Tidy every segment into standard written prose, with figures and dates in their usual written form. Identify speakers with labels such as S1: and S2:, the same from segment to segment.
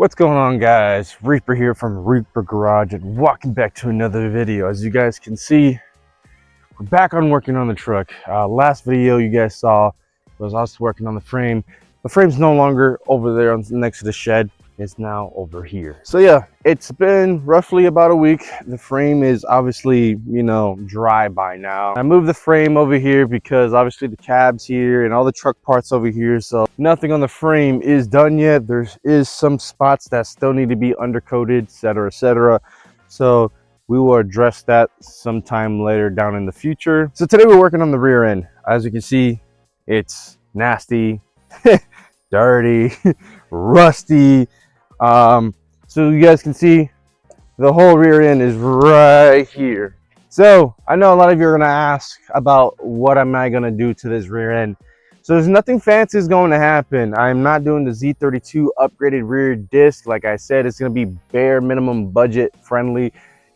S1: What's going on, guys? Reaper here from Reaper Garage, and welcome back to another video. As you guys can see, we're back on working on the truck. Last video you guys saw was us working on the frame. The frame's no longer over there next to the shed. It's now over here. So yeah, it's been roughly about a week. The frame is obviously, dry by now. I moved the frame over here because obviously the cab's here and all the truck parts over here. So nothing on the frame is done yet. There is some spots that still need to be undercoated, etc., etc. So we will address that sometime later down in the future. So today we're working on the rear end. As you can see, it's nasty, dirty, rusty. So you guys can see the whole rear end is right here. So I know a lot of you are going to ask about what am I going to do to this rear end. So there's nothing fancy is going to happen. I'm not doing the Z22 upgraded rear disc. Like I said, it's going to be bare minimum budget friendly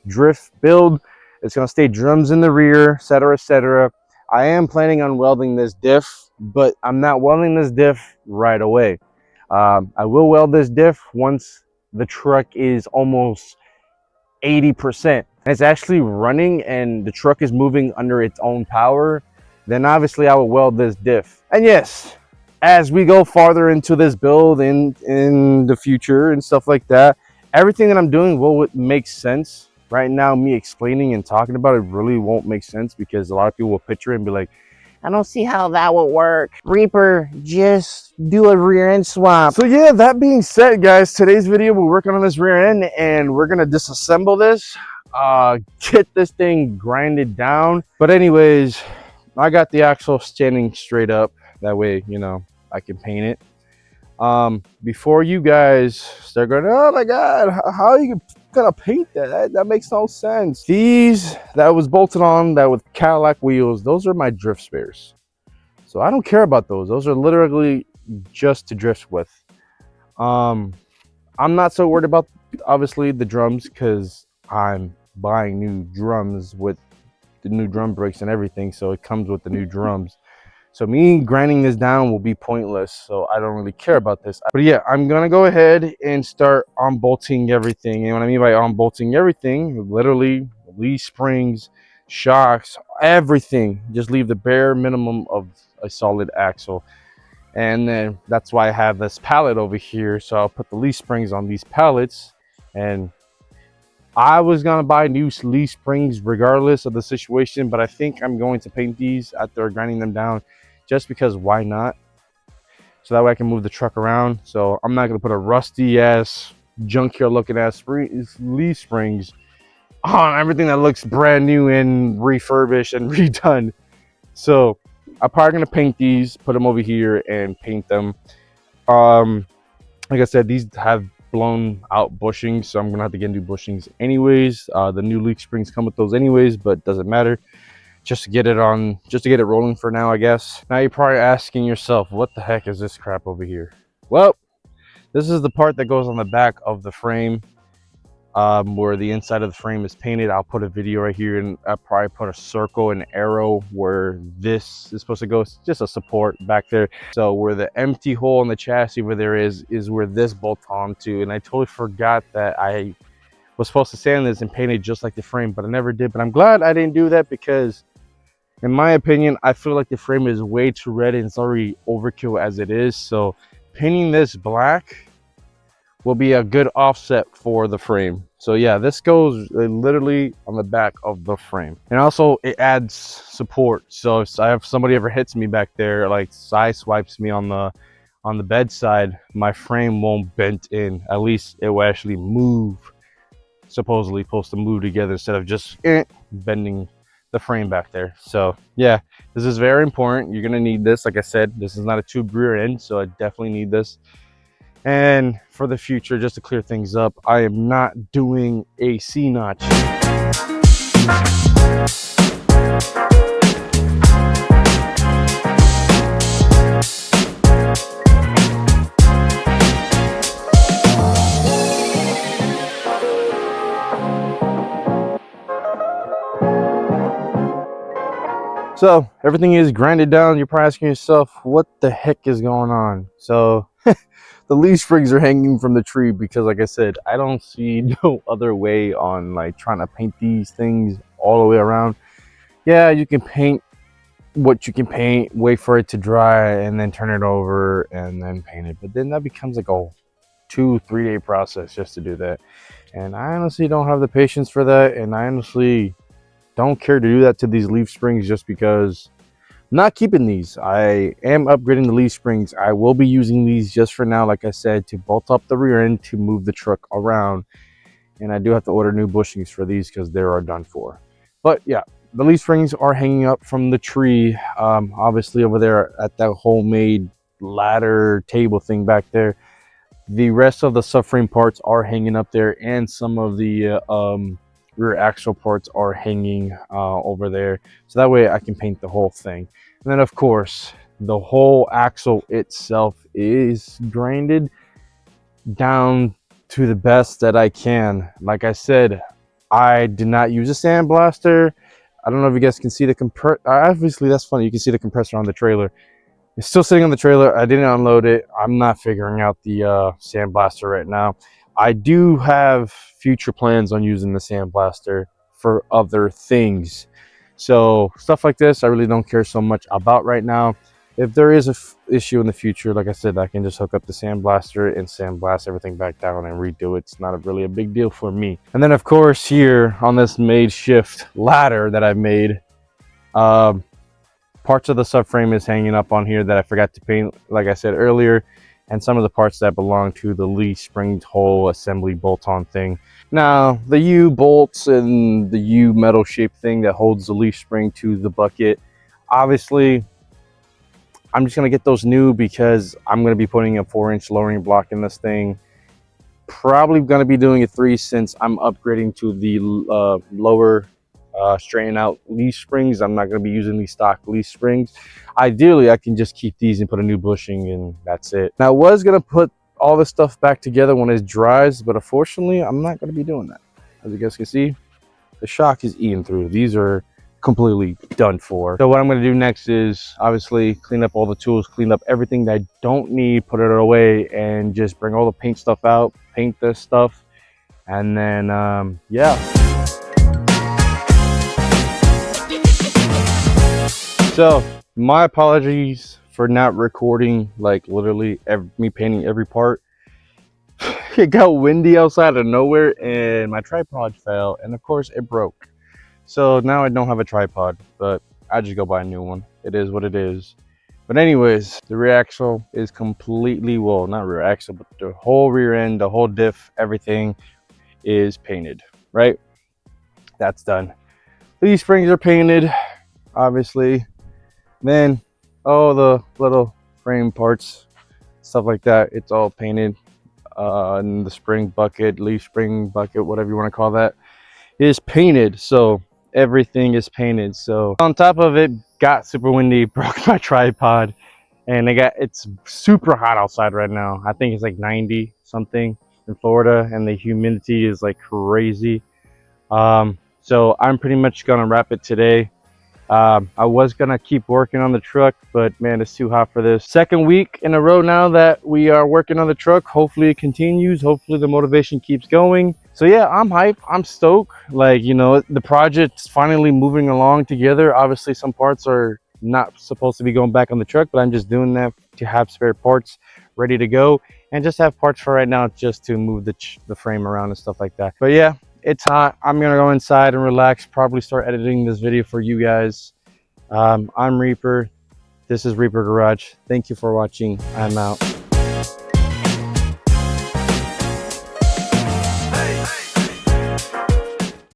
S1: drift build. It's going to stay drums in the rear, etc., etc. I am planning on welding this diff, but I'm not welding this diff right away. I will weld this diff once the truck is almost 80%. It's actually running and the truck is moving under its own power. Then obviously I will weld this diff. And yes, as we go farther into this build in the future and stuff like that, everything that I'm doing will make sense. Right now, me explaining and talking about it really won't make sense because a lot of people will picture it and be like, I don't see how that would work. Reaper, just do a rear end swap. So yeah, that being said, guys, today's video, we're working on this rear end and we're gonna disassemble this, get this thing grinded down. But anyways, I got the axle standing straight up. That way, I can paint it. Before you guys start going, oh my God, how are you gonna paint that? That makes no sense. These that was bolted on that with Cadillac wheels, those are my drift spares. So I don't care about those. Those are literally just to drift with. I'm not so worried about obviously the drums because I'm buying new drums with the new drum brakes and everything. So it comes with the new drums. So me grinding this down will be pointless, so I don't really care about this. But yeah, I'm gonna go ahead and start unbolting everything. And what I mean by unbolting everything, literally leaf springs, shocks, everything. Just leave the bare minimum of a solid axle. And then that's why I have this pallet over here. So I'll put the leaf springs on these pallets. And I was gonna buy new leaf springs regardless of the situation, but I think I'm going to paint these after grinding them down, just because why not? So that way I can move the truck around. So I'm not gonna put a rusty ass junkyard looking ass leaf springs on everything that looks brand new and refurbished and redone. So I'm probably gonna paint these, put them over here and paint them. Like I said, these have blown out bushings, so I'm gonna have to get new bushings anyways. The new leaf springs come with those anyways, but doesn't matter, just to get it rolling for now, I guess. Now you're probably asking yourself, what the heck is this crap over here? Well, this is the part that goes on the back of the frame, where the inside of the frame is painted. I'll put a video right here, and I'll probably put a circle and arrow where this is supposed to go. It's just a support back there. So where the empty hole in the chassis where there is where this bolts onto. And I totally forgot that I was supposed to sand this and paint it just like the frame, but I never did. But I'm glad I didn't do that because, in my opinion, I feel like the frame is way too red and it's already overkill as it is. So painting this black will be a good offset for the frame. So yeah, this goes literally on the back of the frame. And also it adds support. So if somebody ever hits me back there, like side swipes me on the bedside, my frame won't bend in. At least it will actually move. Supposedly supposed to move together instead of just bending the frame back there. So yeah, this is very important. You're gonna need this. Like I said, this is not a tube rear end, so I definitely need this. And for the future, just to clear things up, I am not doing a C-notch. So everything is grinded down. You're probably asking yourself, what the heck is going on? So the leaf springs are hanging from the tree because, like I said, I don't see no other way on like trying to paint these things all the way around. Yeah, you can paint what you can paint, wait for it to dry, and then turn it over and then paint it. But then that becomes like a 2-3 day process just to do that. And I honestly don't have the patience for that. And I honestly don't care to do that to these leaf springs just because I'm not keeping these. I am upgrading the leaf springs. I will be using these just for now, like I said, to bolt up the rear end to move the truck around. And I do have to order new bushings for these because they are done for. But yeah, the leaf springs are hanging up from the tree. Obviously over there at that homemade ladder table thing back there. The rest of the subframe parts are hanging up there, and some of the rear axle parts are hanging over there. So that way I can paint the whole thing. And then of course, the whole axle itself is grinded down to the best that I can. Like I said, I did not use a sandblaster. I don't know if you guys can see the compressor. Obviously, that's funny. You can see the compressor on the trailer. It's still sitting on the trailer. I didn't unload it. I'm not figuring out the sandblaster right now. I do have future plans on using the sandblaster for other things. So stuff like this, I really don't care so much about right now. If there is a issue in the future, like I said, I can just hook up the sandblaster and sandblast everything back down and redo it. It's not really a big deal for me. And then of course here on this makeshift ladder that I've made, parts of the subframe is hanging up on here that I forgot to paint, like I said earlier, and some of the parts that belong to the leaf spring whole assembly bolt-on thing. Now, the U bolts and the U metal shaped thing that holds the leaf spring to the bucket, obviously, I'm just going to get those new because I'm going to be putting a 4-inch lowering block in this thing. Probably going to be doing a 3 since I'm upgrading to the lower straighten out leaf springs. I'm not going to be using these stock leaf springs. Ideally, I can just keep these and put a new bushing and that's it. Now, I was going to put all this stuff back together when it dries, but unfortunately, I'm not going to be doing that. As you guys can see, the shock is eating through. These are completely done for. So what I'm going to do next is obviously clean up all the tools, clean up everything that I don't need, put it away, and just bring all the paint stuff out, paint this stuff, and then yeah. So my apologies for not recording like literally me painting every part. It got windy outside out of nowhere and my tripod fell, and of course it broke. So now I don't have a tripod, but I just go buy a new one. It is what it is. But anyways, the rear axle is completely, well, not rear axle, but the whole rear end, the whole diff, everything is painted, right? That's done. These springs are painted, obviously. Then all the little frame parts, stuff like that, it's all painted. And the spring bucket, leaf spring bucket, whatever you want to call that, is painted. So everything is painted. So on top of it, got super windy, broke my tripod, and it's super hot outside right now. I think it's like 90 something in Florida, and the humidity is like crazy. So I'm pretty much gonna wrap it today. I was gonna keep working on the truck, but man, it's too hot for this. Second week in a row now that we are working on the truck. Hopefully it continues. Hopefully the motivation keeps going. So yeah, I'm hyped. I'm stoked. Like, you know, the project's finally moving along together. Obviously some parts are not supposed to be going back on the truck, but I'm just doing that to have spare parts ready to go and just have parts for right now just to move the frame around and stuff like that. But yeah, it's hot. I'm gonna go inside and relax, probably start editing this video for you guys. I'm Reaper. This is Reaper Garage. Thank you for watching. I'm out.